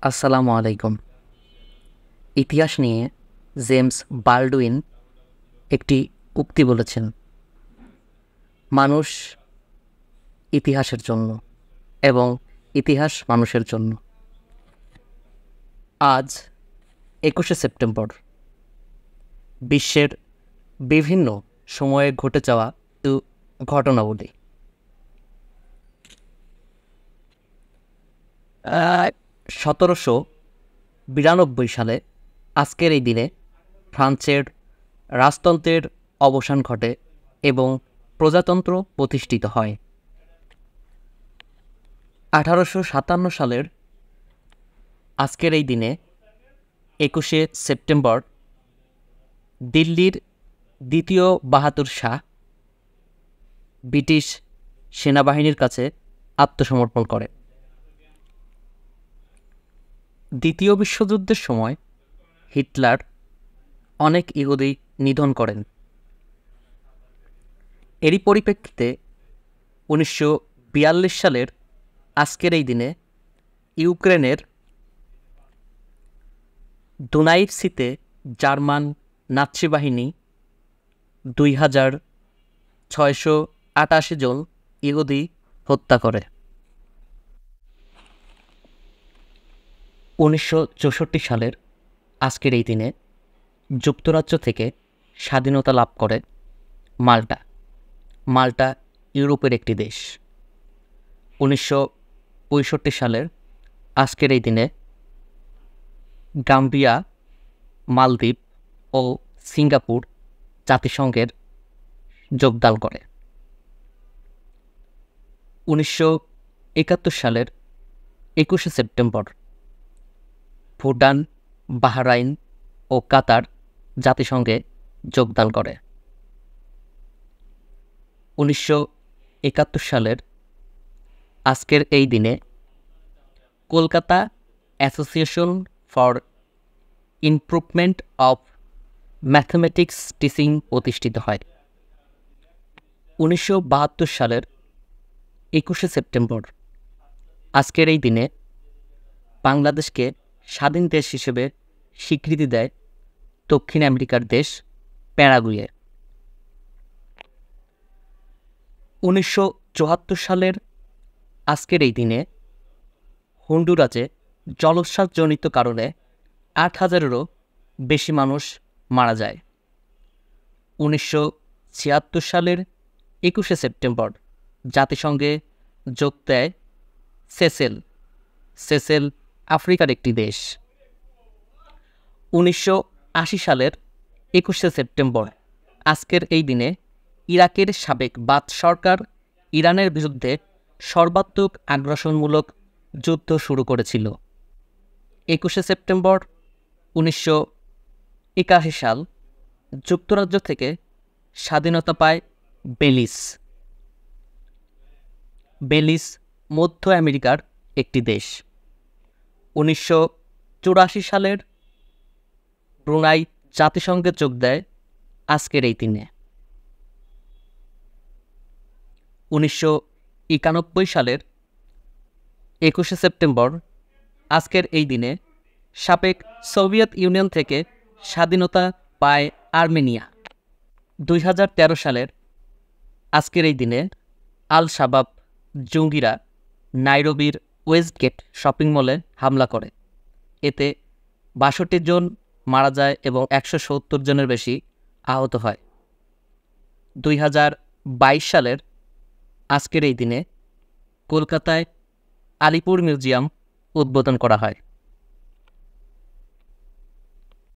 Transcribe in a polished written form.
আসসালামু আলাইকুম। ইতিহাস নিয়ে জেমস বাল্ডউইন একটি উক্তি বলেছেন, মানুষ ইতিহাসের জন্য এবং ইতিহাস মানুষের জন্য। আজ 21শে সেপ্টেম্বর বিশ্বের বিভিন্ন সময়ে ঘটে যাওয়া কিছু ঘটনাবলী। 1792 সালে আজকের এই দিনে ফ্রান্সের রাজতন্ত্রের অবসান ঘটে এবং প্রজাতন্ত্র প্রতিষ্ঠিত হয়। 1857 সালের আজকের এই দিনে 21শে সেপ্টেম্বর দিল্লির দ্বিতীয় বাহাদুর শাহ ব্রিটিশ সেনাবাহিনীর কাছে আত্মসমর্পণ করে। দ্বিতীয় বিশ্বযুদ্ধের সময় হিটলার অনেক ইহুদি নিধন করেন। এরই পরিপ্রেক্ষিতে 1942 সালের আজকের এই দিনে ইউক্রেনের দুনাইভসিতে জার্মান নাৎসি বাহিনী 2688 জন ইহুদি হত্যা করে। 1964 সালের আজকের এই দিনে যুক্তরাজ্য থেকে স্বাধীনতা লাভ করে মাল্টা। মাল্টা ইউরোপের একটি দেশ। 1965 সালের আজকের এই দিনে গাম্বিয়া, মালদ্বীপ ও সিঙ্গাপুর জাতিসংঘের যোগদান করে। 1971 সালের 21শে সেপ্টেম্বর ভুটান, বাহরাইন ও কাতার জাতিসংঘে যোগদান করে। 1971 সালের আজকের এই দিনে Kolkata association for improvement of mathematics teaching প্রতিষ্ঠিত হয়। 1972 সালের 21শে সেপ্টেম্বর আজকের এই দিনে বাংলাদেশকে স্বাধীন দেশ হিসেবে স্বীকৃতি দেয় দক্ষিণ আমেরিকার দেশ প্যারাগুয়ে। 1974 সালের আজকের এই দিনে হন্ডুরাসে জলোচ্ছ্বাসজনিত কারণে 8,000-এরও বেশি মানুষ মারা যায়। 1976 সালের 21শে সেপ্টেম্বর জাতিসংঘে যোগ দেয় সেসেল আফ্রিকার একটি দেশ। 1980 সালের 21শে সেপ্টেম্বর আজকের এই দিনে ইরাকের সাবেক বাথ সরকার ইরানের বিরুদ্ধে সর্বাত্মক আগ্রাসনমূলক যুদ্ধ শুরু করেছিল। 21শে সেপ্টেম্বর 1981 সাল যুক্তরাজ্য থেকে স্বাধীনতা পায় বেলিজ মধ্য আমেরিকার একটি দেশ। 1984 সালের ব্রুনাই জাতিসংঘে যোগ দেয় আজকের এই দিনে। 1991 সালের 21শে সেপ্টেম্বর আজকের এই দিনে সাবেক সোভিয়েত ইউনিয়ন থেকে স্বাধীনতা পায় আর্মেনিয়া। 2013 সালের আজকের এই দিনে আল শাবাব জঙ্গিরা নাইরোবির ওয়েস্টগেট শপিং মলে হামলা করে। এতে 62 জন মারা যায় এবং 170 জনের বেশি আহত হয়। 2022 সালের আজকের এই দিনে কলকাতায় আলিপুর মিউজিয়াম উদ্বোধন করা হয়।